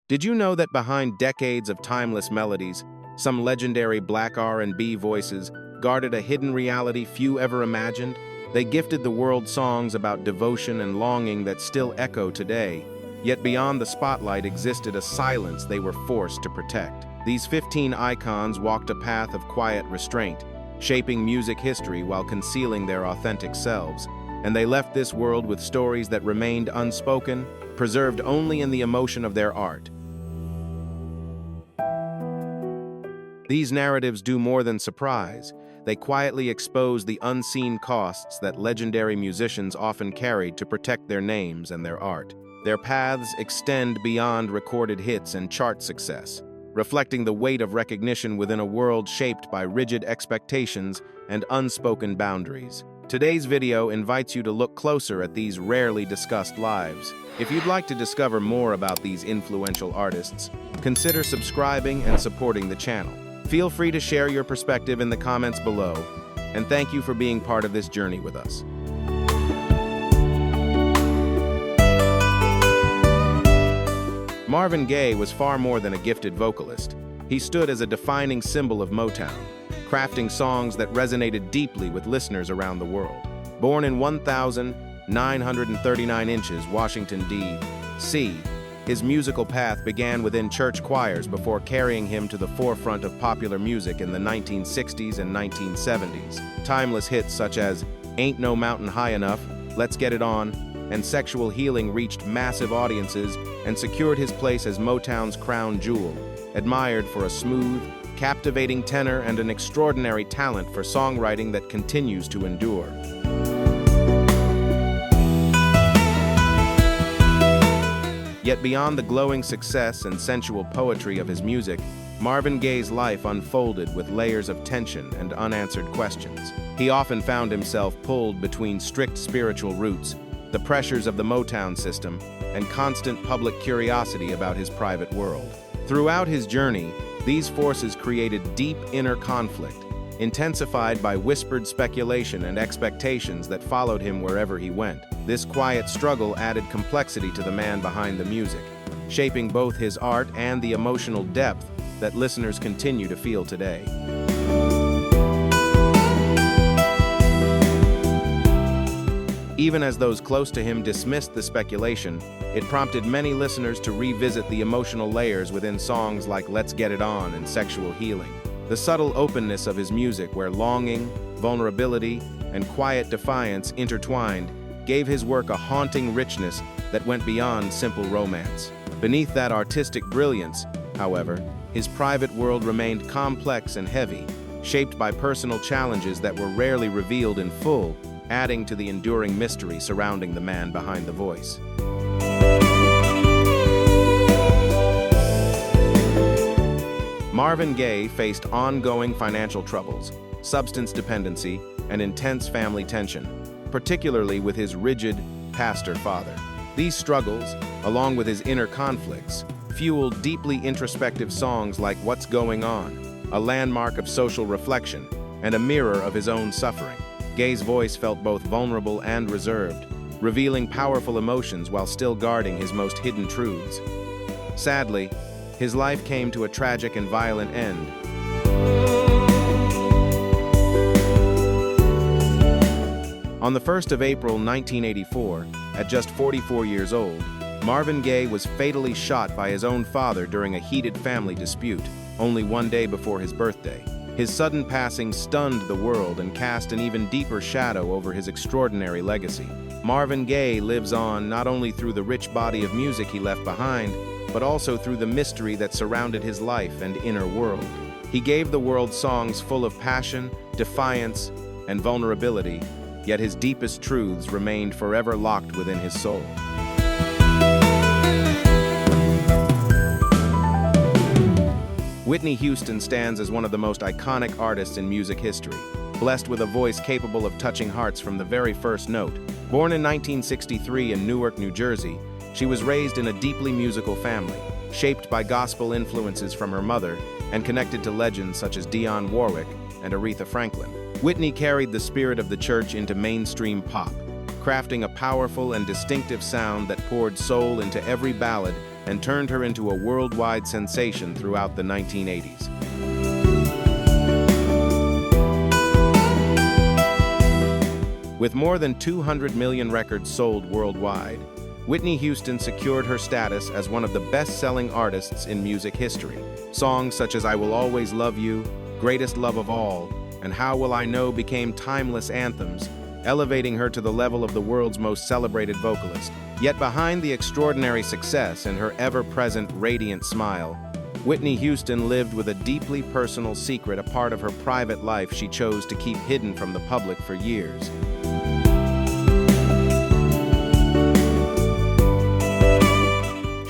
Did you know that behind decades of timeless melodies, some legendary Black R&B voices guarded a hidden reality few ever imagined? They gifted the world songs about devotion and longing that still echo today, yet beyond the spotlight existed a silence they were forced to protect. These 15 icons walked a path of quiet restraint, shaping music history while concealing their authentic selves, and they left this world with stories that remained unspoken, preserved only in the emotion of their art. These narratives do more than surprise. They quietly expose the unseen costs that legendary musicians often carried to protect their names and their art. Their paths extend beyond recorded hits and chart success, reflecting the weight of recognition within a world shaped by rigid expectations and unspoken boundaries. Today's video invites you to look closer at these rarely discussed lives. If you'd like to discover more about these influential artists, consider subscribing and supporting the channel. Feel free to share your perspective in the comments below, and thank you for being part of this journey with us. Marvin Gaye was far more than a gifted vocalist. He stood as a defining symbol of Motown, crafting songs that resonated deeply with listeners around the world. Born in 1939 inches, Washington, D.C., his musical path began within church choirs before carrying him to the forefront of popular music in the 1960s and 1970s. Timeless hits such as Ain't No Mountain High Enough, Let's Get It On, and Sexual Healing reached massive audiences and secured his place as Motown's crown jewel, admired for a smooth, captivating tenor and an extraordinary talent for songwriting that continues to endure. Yet beyond the glowing success and sensual poetry of his music, Marvin Gaye's life unfolded with layers of tension and unanswered questions. He often found himself pulled between strict spiritual roots, the pressures of the Motown system, and constant public curiosity about his private world. Throughout his journey, these forces created deep inner conflict, intensified by whispered speculation and expectations that followed him wherever he went. This quiet struggle added complexity to the man behind the music, shaping both his art and the emotional depth that listeners continue to feel today. Even as those close to him dismissed the speculation, it prompted many listeners to revisit the emotional layers within songs like Let's Get It On and Sexual Healing. The subtle openness of his music, where longing, vulnerability, and quiet defiance intertwined, gave his work a haunting richness that went beyond simple romance. Beneath that artistic brilliance, however, his private world remained complex and heavy, shaped by personal challenges that were rarely revealed in full, adding to the enduring mystery surrounding the man behind the voice. Marvin Gaye faced ongoing financial troubles, substance dependency, and intense family tension, particularly with his rigid pastor father. These struggles, along with his inner conflicts, fueled deeply introspective songs like What's Going On, a landmark of social reflection and a mirror of his own suffering. Gaye's voice felt both vulnerable and reserved, revealing powerful emotions while still guarding his most hidden truths. Sadly, his life came to a tragic and violent end. On the 1st of April 1984, at just 44 years old, Marvin Gaye was fatally shot by his own father during a heated family dispute, only one day before his birthday. His sudden passing stunned the world and cast an even deeper shadow over his extraordinary legacy. Marvin Gaye lives on not only through the rich body of music he left behind, but also through the mystery that surrounded his life and inner world. He gave the world songs full of passion, defiance, and vulnerability, yet his deepest truths remained forever locked within his soul. Whitney Houston stands as one of the most iconic artists in music history, blessed with a voice capable of touching hearts from the very first note. Born in 1963 in Newark, New Jersey, she was raised in a deeply musical family, shaped by gospel influences from her mother and connected to legends such as Dionne Warwick and Aretha Franklin. Whitney carried the spirit of the church into mainstream pop, crafting a powerful and distinctive sound that poured soul into every ballad and turned her into a worldwide sensation throughout the 1980s. With more than 200 million records sold worldwide, Whitney Houston secured her status as one of the best-selling artists in music history. Songs such as I Will Always Love You, Greatest Love of All, and How Will I Know became timeless anthems, elevating her to the level of the world's most celebrated vocalist. Yet behind the extraordinary success and her ever-present radiant smile, Whitney Houston lived with a deeply personal secret, a part of her private life she chose to keep hidden from the public for years.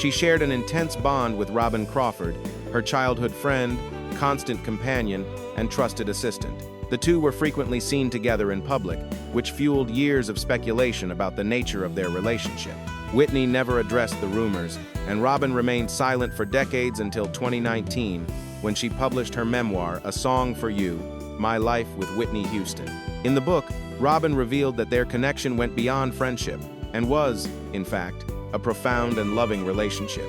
She shared an intense bond with Robin Crawford, her childhood friend, constant companion, and trusted assistant. The two were frequently seen together in public, which fueled years of speculation about the nature of their relationship. Whitney never addressed the rumors, and Robin remained silent for decades until 2019, when she published her memoir, A Song for You, My Life with Whitney Houston. In the book, Robin revealed that their connection went beyond friendship and was, in fact, a profound and loving relationship.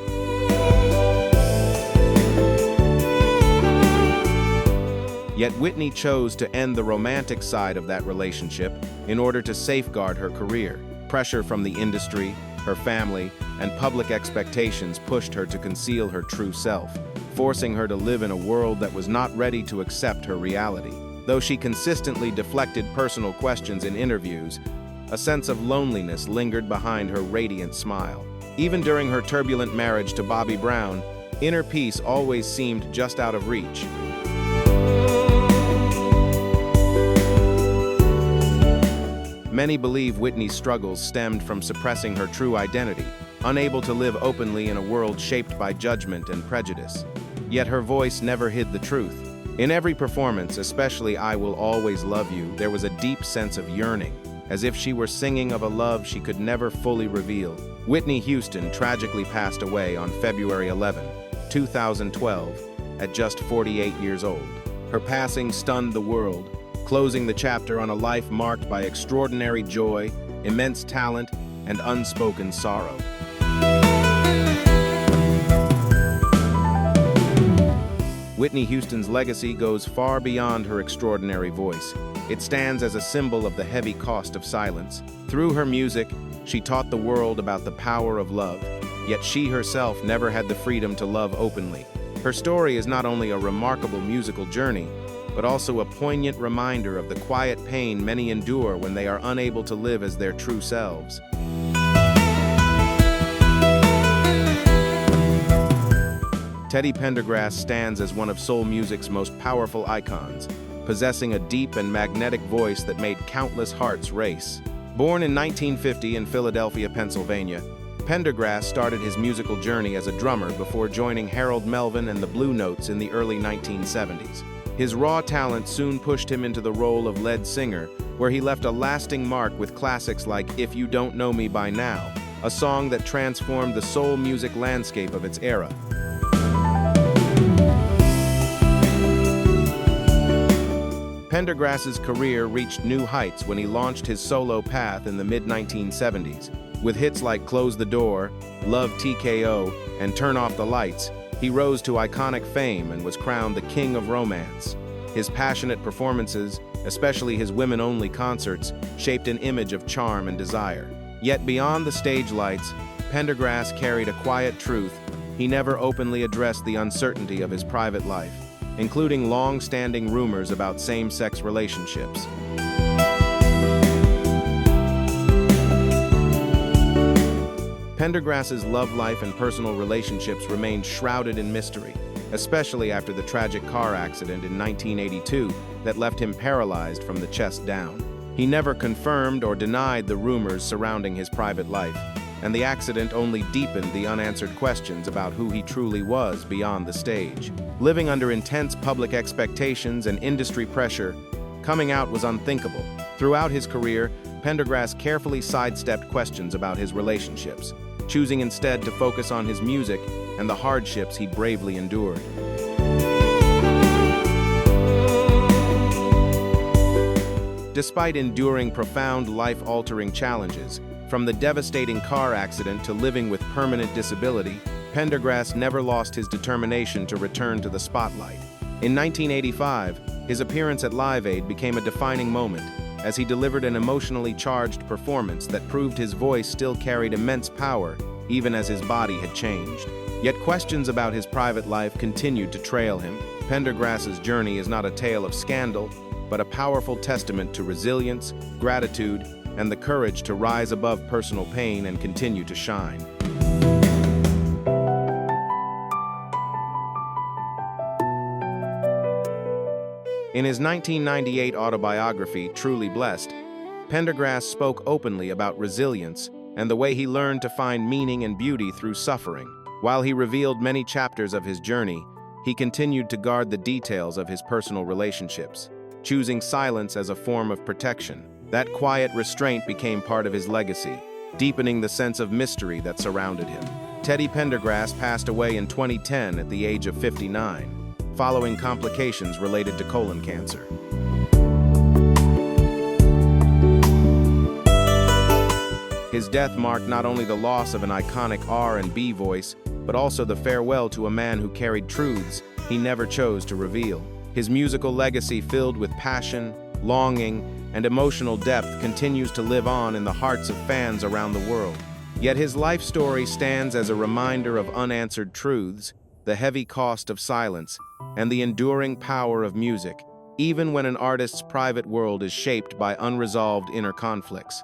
Yet Whitney chose to end the romantic side of that relationship in order to safeguard her career. Pressure from the industry, her family, and public expectations pushed her to conceal her true self, forcing her to live in a world that was not ready to accept her reality. Though she consistently deflected personal questions in interviews, a sense of loneliness lingered behind her radiant smile. Even during her turbulent marriage to Bobby Brown, inner peace always seemed just out of reach. Many believe Whitney's struggles stemmed from suppressing her true identity, unable to live openly in a world shaped by judgment and prejudice. Yet her voice never hid the truth. In every performance, especially I Will Always Love You, there was a deep sense of yearning, as if she were singing of a love she could never fully reveal. Whitney Houston tragically passed away on February 11, 2012, at just 48 years old. Her passing stunned the world, closing the chapter on a life marked by extraordinary joy, immense talent, and unspoken sorrow. Whitney Houston's legacy goes far beyond her extraordinary voice. It stands as a symbol of the heavy cost of silence. Through her music, she taught the world about the power of love, yet she herself never had the freedom to love openly. Her story is not only a remarkable musical journey, but also a poignant reminder of the quiet pain many endure when they are unable to live as their true selves. Teddy Pendergrass stands as one of soul music's most powerful icons, possessing a deep and magnetic voice that made countless hearts race. Born in 1950 in Philadelphia, Pennsylvania, Pendergrass started his musical journey as a drummer before joining Harold Melvin and the Blue Notes in the early 1970s. His raw talent soon pushed him into the role of lead singer, where he left a lasting mark with classics like If You Don't Know Me By Now, a song that transformed the soul music landscape of its era. Pendergrass's career reached new heights when he launched his solo path in the mid-1970s. With hits like Close the Door, Love TKO, and Turn Off the Lights, he rose to iconic fame and was crowned the King of Romance. His passionate performances, especially his women-only concerts, shaped an image of charm and desire. Yet beyond the stage lights, Pendergrass carried a quiet truth. He never openly addressed the uncertainty of his private life, including long-standing rumors about same-sex relationships. Pendergrass's love life and personal relationships remained shrouded in mystery, especially after the tragic car accident in 1982 that left him paralyzed from the chest down. He never confirmed or denied the rumors surrounding his private life, and the accident only deepened the unanswered questions about who he truly was beyond the stage. Living under intense public expectations and industry pressure, coming out was unthinkable. Throughout his career, Pendergrass carefully sidestepped questions about his relationships, choosing instead to focus on his music and the hardships he bravely endured. Despite enduring profound life-altering challenges, from the devastating car accident to living with permanent disability, Pendergrass never lost his determination to return to the spotlight. In 1985, his appearance at Live Aid became a defining moment, as he delivered an emotionally charged performance that proved his voice still carried immense power, even as his body had changed. Yet questions about his private life continued to trail him. Pendergrass's journey is not a tale of scandal, but a powerful testament to resilience, gratitude, and the courage to rise above personal pain and continue to shine. In his 1998 autobiography, Truly Blessed, Pendergrass spoke openly about resilience and the way he learned to find meaning and beauty through suffering. While he revealed many chapters of his journey, he continued to guard the details of his personal relationships, choosing silence as a form of protection. That quiet restraint became part of his legacy, deepening the sense of mystery that surrounded him. Teddy Pendergrass passed away in 2010 at the age of 59. Following complications related to colon cancer. His death marked not only the loss of an iconic R&B voice, but also the farewell to a man who carried truths he never chose to reveal. His musical legacy, filled with passion, longing, and emotional depth, continues to live on in the hearts of fans around the world. Yet his life story stands as a reminder of unanswered truths, the heavy cost of silence, and the enduring power of music, even when an artist's private world is shaped by unresolved inner conflicts.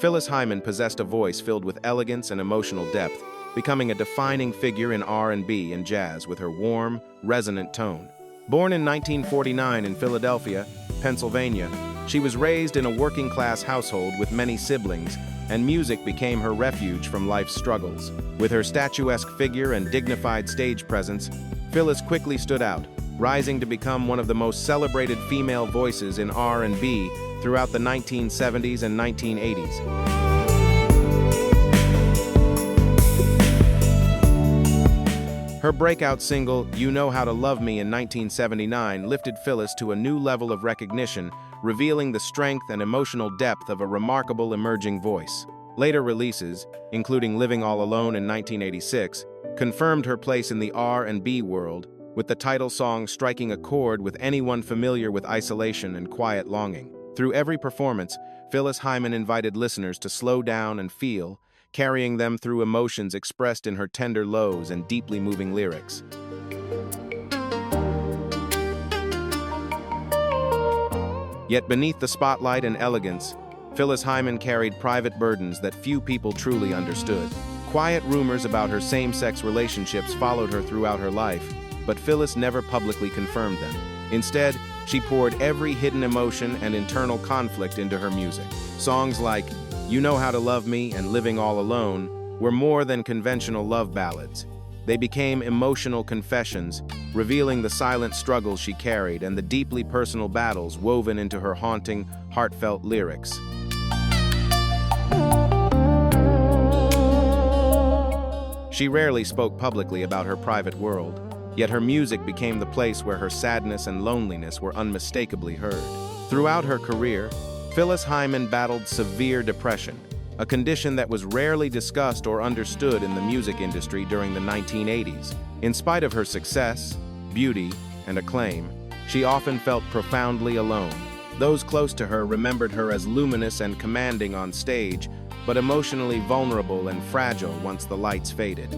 Phyllis Hyman possessed a voice filled with elegance and emotional depth, becoming a defining figure in R&B and jazz with her warm, resonant tone. Born in 1949 in Philadelphia, Pennsylvania, she was raised in a working-class household with many siblings, and music became her refuge from life's struggles. With her statuesque figure and dignified stage presence, Phyllis quickly stood out, rising to become one of the most celebrated female voices in R&B throughout the 1970s and 1980s. Her breakout single, You Know How to Love Me in 1979, lifted Phyllis to a new level of recognition, revealing the strength and emotional depth of a remarkable emerging voice. Later releases, including Living All Alone in 1986, confirmed her place in the R&B world, with the title song striking a chord with anyone familiar with isolation and quiet longing. Through every performance, Phyllis Hyman invited listeners to slow down and feel, carrying them through emotions expressed in her tender lows and deeply moving lyrics. Yet beneath the spotlight and elegance, Phyllis Hyman carried private burdens that few people truly understood. Quiet rumors about her same-sex relationships followed her throughout her life, but Phyllis never publicly confirmed them. Instead, she poured every hidden emotion and internal conflict into her music. Songs like You Know How to Love Me and Living All Alone were more than conventional love ballads. They became emotional confessions, revealing the silent struggles she carried and the deeply personal battles woven into her haunting, heartfelt lyrics. She rarely spoke publicly about her private world, yet her music became the place where her sadness and loneliness were unmistakably heard. Throughout her career, Phyllis Hyman battled severe depression, a condition that was rarely discussed or understood in the music industry during the 1980s. In spite of her success, beauty, and acclaim, she often felt profoundly alone. Those close to her remembered her as luminous and commanding on stage, but emotionally vulnerable and fragile once the lights faded.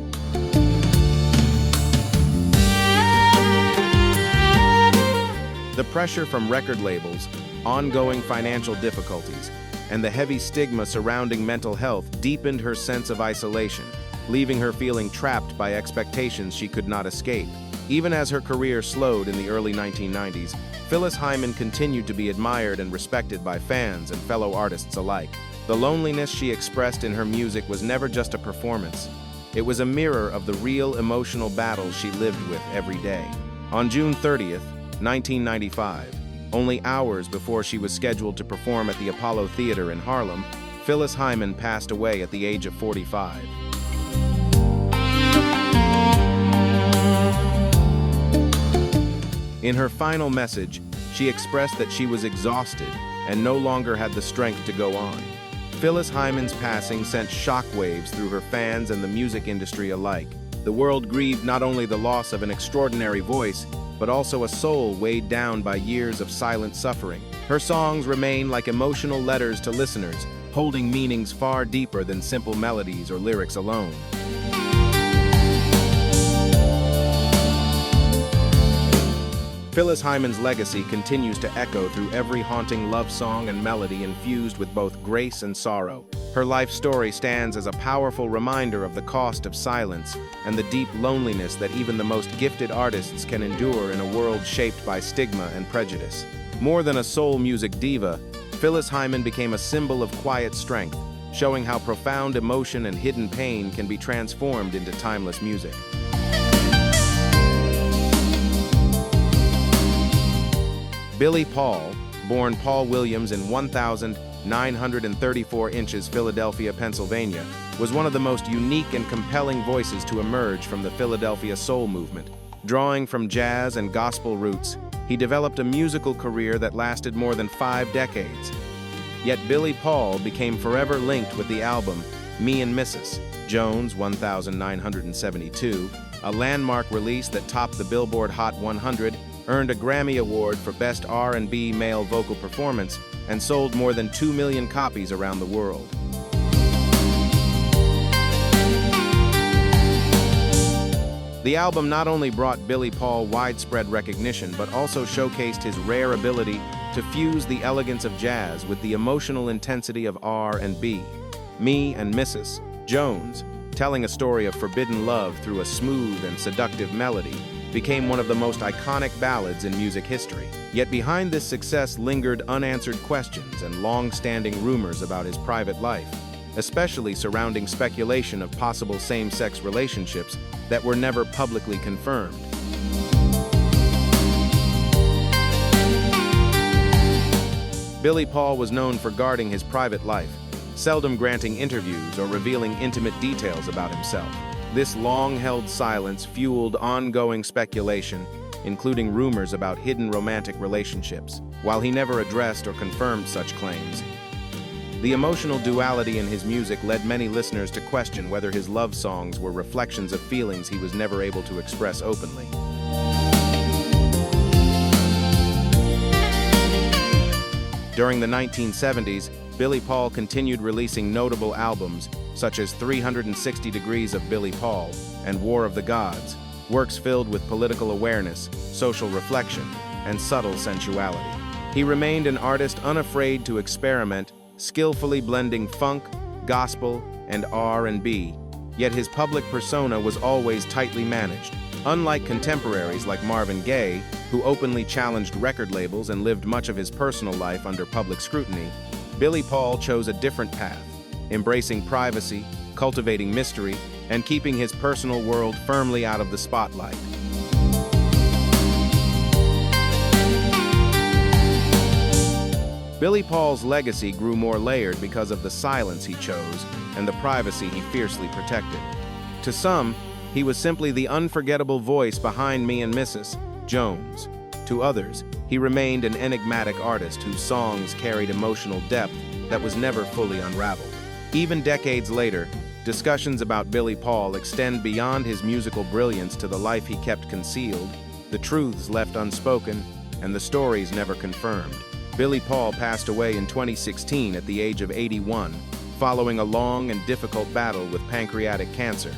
The pressure from record labels, ongoing financial difficulties, and the heavy stigma surrounding mental health deepened her sense of isolation, leaving her feeling trapped by expectations she could not escape. Even as her career slowed in the early 1990s, Phyllis Hyman continued to be admired and respected by fans and fellow artists alike. The loneliness she expressed in her music was never just a performance. It was a mirror of the real emotional battles she lived with every day. On June 30th, 1995, only hours before she was scheduled to perform at the Apollo Theater in Harlem, Phyllis Hyman passed away at the age of 45. In her final message, she expressed that she was exhausted and no longer had the strength to go on. Phyllis Hyman's passing sent shockwaves through her fans and the music industry alike. The world grieved not only the loss of an extraordinary voice, but also a soul weighed down by years of silent suffering. Her songs remain like emotional letters to listeners, holding meanings far deeper than simple melodies or lyrics alone. Phyllis Hyman's legacy continues to echo through every haunting love song and melody infused with both grace and sorrow. Her life story stands as a powerful reminder of the cost of silence and the deep loneliness that even the most gifted artists can endure in a world shaped by stigma and prejudice. More than a soul music diva, Phyllis Hyman became a symbol of quiet strength, showing how profound emotion and hidden pain can be transformed into timeless music. Billy Paul, born Paul Williams in 1,934 inches, Philadelphia, Pennsylvania, was one of the most unique and compelling voices to emerge from the Philadelphia soul movement. Drawing from jazz and gospel roots, he developed a musical career that lasted more than 5 decades. Yet Billy Paul became forever linked with the album Me and Mrs. Jones 1972, a landmark release that topped the Billboard Hot 100, earned a Grammy Award for Best R&B Male Vocal Performance, and sold more than 2 million copies around the world. The album not only brought Billy Paul widespread recognition, but also showcased his rare ability to fuse the elegance of jazz with the emotional intensity of R&B. Me and Mrs. Jones, telling a story of forbidden love through a smooth and seductive melody, became one of the most iconic ballads in music history. Yet behind this success lingered unanswered questions and long-standing rumors about his private life, especially surrounding speculation of possible same-sex relationships that were never publicly confirmed. Billy Paul was known for guarding his private life, seldom granting interviews or revealing intimate details about himself. This long-held silence fueled ongoing speculation, including rumors about hidden romantic relationships, while he never addressed or confirmed such claims. The emotional duality in his music led many listeners to question whether his love songs were reflections of feelings he was never able to express openly. During the 1970s, Billy Paul continued releasing notable albums such as 360 Degrees of Billy Paul and War of the Gods, works filled with political awareness, social reflection, and subtle sensuality. He remained an artist unafraid to experiment, skillfully blending funk, gospel, and R&B, yet his public persona was always tightly managed. Unlike contemporaries like Marvin Gaye, who openly challenged record labels and lived much of his personal life under public scrutiny, Billy Paul chose a different path, embracing privacy, cultivating mystery, and keeping his personal world firmly out of the spotlight. Billy Paul's legacy grew more layered because of the silence he chose and the privacy he fiercely protected. To some, he was simply the unforgettable voice behind Me and Mrs. Jones. To others, he remained an enigmatic artist whose songs carried emotional depth that was never fully unraveled. Even decades later, discussions about Billy Paul extend beyond his musical brilliance to the life he kept concealed, the truths left unspoken, and the stories never confirmed. Billy Paul passed away in 2016 at the age of 81, following a long and difficult battle with pancreatic cancer.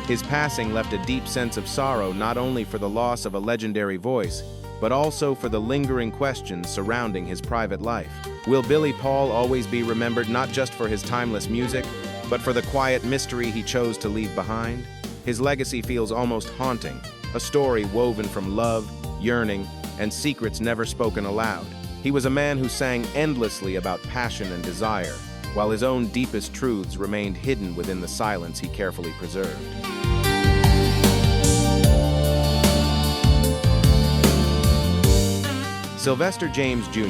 His passing left a deep sense of sorrow not only for the loss of a legendary voice, but also for the lingering questions surrounding his private life. Will Billy Paul always be remembered not just for his timeless music, but for the quiet mystery he chose to leave behind? His legacy feels almost haunting, a story woven from love, yearning, and secrets never spoken aloud. He was a man who sang endlessly about passion and desire, while his own deepest truths remained hidden within the silence he carefully preserved. Sylvester James Jr.,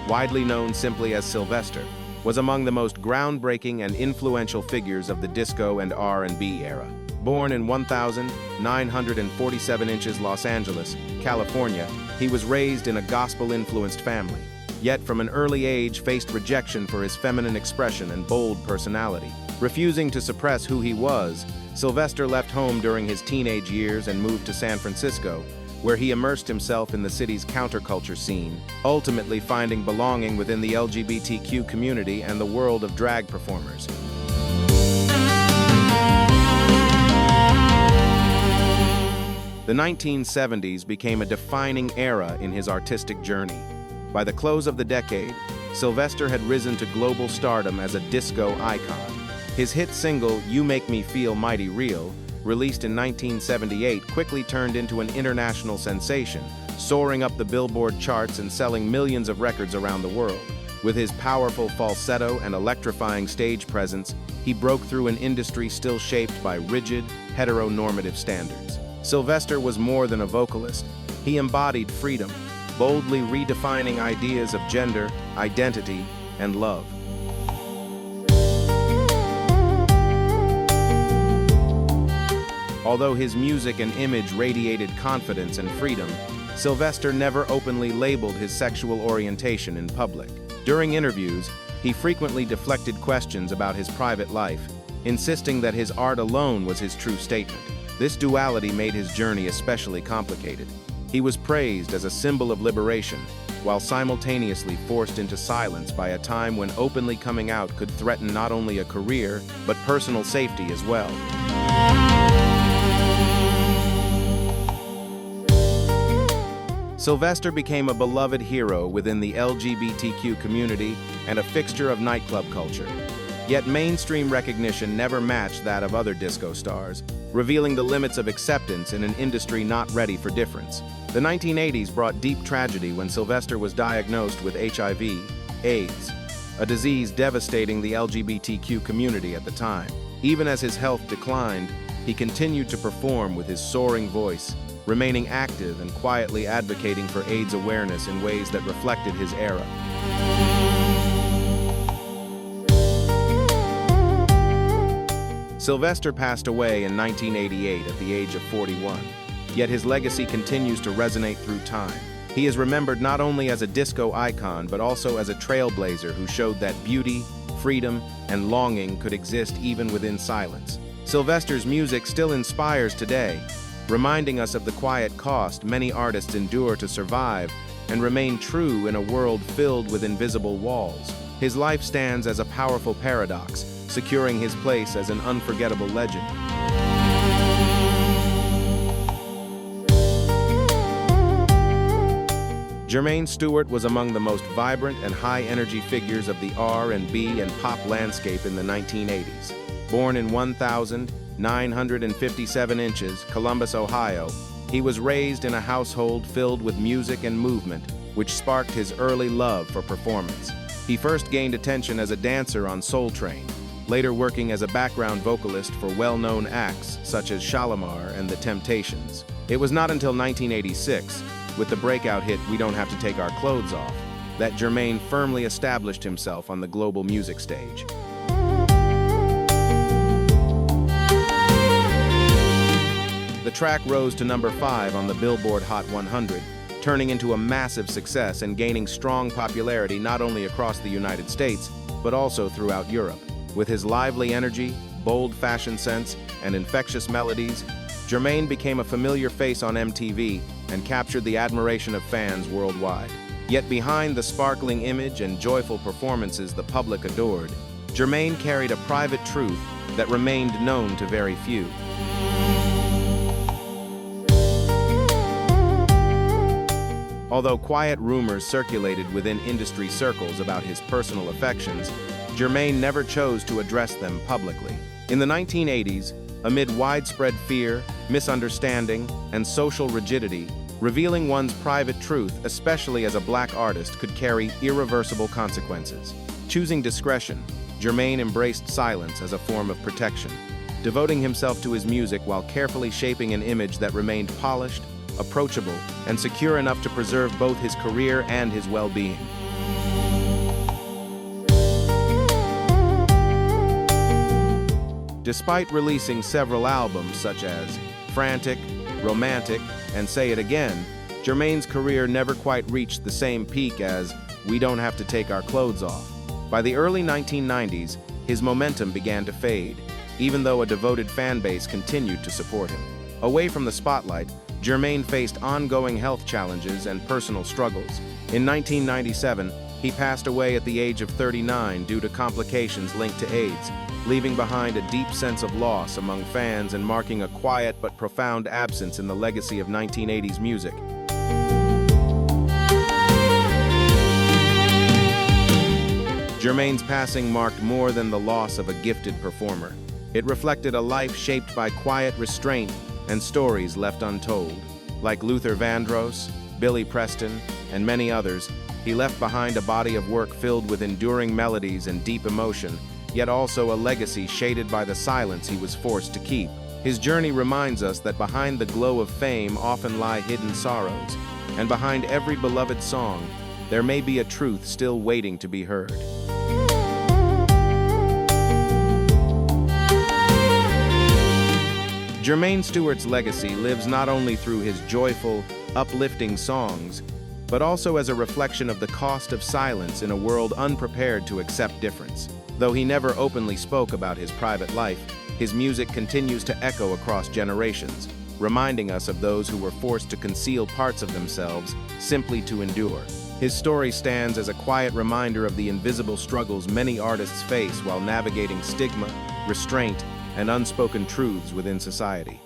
widely known simply as Sylvester, was among the most groundbreaking and influential figures of the disco and R&B era. Born in 1947 Los Angeles, California, he was raised in a gospel-influenced family, yet from an early age faced rejection for his feminine expression and bold personality. Refusing to suppress who he was, Sylvester left home during his teenage years and moved to San Francisco, where he immersed himself in the city's counterculture scene, ultimately finding belonging within the LGBTQ community and the world of drag performers. The 1970s became a defining era in his artistic journey. By the close of the decade, Sylvester had risen to global stardom as a disco icon. His hit single, "You Make Me Feel Mighty Real," released in 1978, quickly turned into an international sensation, soaring up the Billboard charts and selling millions of records around the world. With his powerful falsetto and electrifying stage presence, he broke through an industry still shaped by rigid, heteronormative standards. Sylvester was more than a vocalist. He embodied freedom, boldly redefining ideas of gender, identity, and love. Although his music and image radiated confidence and freedom, Sylvester never openly labeled his sexual orientation in public. During interviews, he frequently deflected questions about his private life, insisting that his art alone was his true statement. This duality made his journey especially complicated. He was praised as a symbol of liberation, while simultaneously forced into silence by a time when openly coming out could threaten not only a career, but personal safety as well. Sylvester became a beloved hero within the LGBTQ community and a fixture of nightclub culture. Yet mainstream recognition never matched that of other disco stars, revealing the limits of acceptance in an industry not ready for difference. The 1980s brought deep tragedy when Sylvester was diagnosed with HIV/AIDS, a disease devastating the LGBTQ community at the time. Even as his health declined, he continued to perform with his soaring voice, remaining active and quietly advocating for AIDS awareness in ways that reflected his era. Sylvester passed away in 1988 at the age of 41, yet his legacy continues to resonate through time. He is remembered not only as a disco icon, but also as a trailblazer who showed that beauty, freedom, and longing could exist even within silence. Sylvester's music still inspires today, reminding us of the quiet cost many artists endure to survive and remain true in a world filled with invisible walls. His life stands as a powerful paradox, securing his place as an unforgettable legend. Germaine Stewart was among the most vibrant and high-energy figures of the R&B and pop landscape in the 1980s. Born in 1,957 inches, Columbus, Ohio, he was raised in a household filled with music and movement, which sparked his early love for performance. He first gained attention as a dancer on Soul Train, later working as a background vocalist for well-known acts such as Shalimar and The Temptations. It was not until 1986, with the breakout hit We Don't Have to Take Our Clothes Off, that Germaine firmly established himself on the global music stage. The track rose to number 5 on the Billboard Hot 100, turning into a massive success and gaining strong popularity not only across the United States, but also throughout Europe. With his lively energy, bold fashion sense, and infectious melodies, Germaine became a familiar face on MTV and captured the admiration of fans worldwide. Yet behind the sparkling image and joyful performances the public adored, Germaine carried a private truth that remained known to very few. Although quiet rumors circulated within industry circles about his personal affections, Germaine never chose to address them publicly. In the 1980s, amid widespread fear, misunderstanding, and social rigidity, revealing one's private truth, especially as a Black artist, could carry irreversible consequences. Choosing discretion, Germaine embraced silence as a form of protection, devoting himself to his music while carefully shaping an image that remained polished, approachable, and secure enough to preserve both his career and his well-being. Despite releasing several albums such as Frantic, Romantic, and Say It Again, Germaine's career never quite reached the same peak as "We Don't Have to Take Our Clothes Off." By the early 1990s, his momentum began to fade, even though a devoted fan base continued to support him. Away from the spotlight, Germaine faced ongoing health challenges and personal struggles. In 1997, he passed away at the age of 39 due to complications linked to AIDS, leaving behind a deep sense of loss among fans and marking a quiet but profound absence in the legacy of 1980s music. Germaine's passing marked more than the loss of a gifted performer. It reflected a life shaped by quiet restraint and stories left untold. Like Luther Vandross, Billy Preston, and many others, he left behind a body of work filled with enduring melodies and deep emotion, yet also a legacy shaded by the silence he was forced to keep. His journey reminds us that behind the glow of fame often lie hidden sorrows, and behind every beloved song, there may be a truth still waiting to be heard. Germaine Stewart's legacy lives not only through his joyful, uplifting songs, but also as a reflection of the cost of silence in a world unprepared to accept difference. Though he never openly spoke about his private life, his music continues to echo across generations, reminding us of those who were forced to conceal parts of themselves simply to endure. His story stands as a quiet reminder of the invisible struggles many artists face while navigating stigma, restraint, and unspoken truths within society.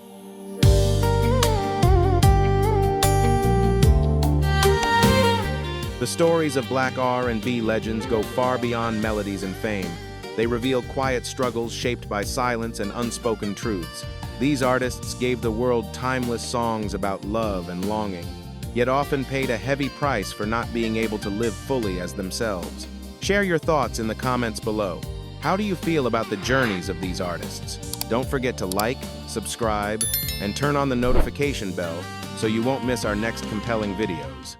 The stories of Black R&B legends go far beyond melodies and fame. They reveal quiet struggles shaped by silence and unspoken truths. These artists gave the world timeless songs about love and longing, yet often paid a heavy price for not being able to live fully as themselves. Share your thoughts in the comments below. How do you feel about the journeys of these artists? Don't forget to like, subscribe, and turn on the notification bell so you won't miss our next compelling videos.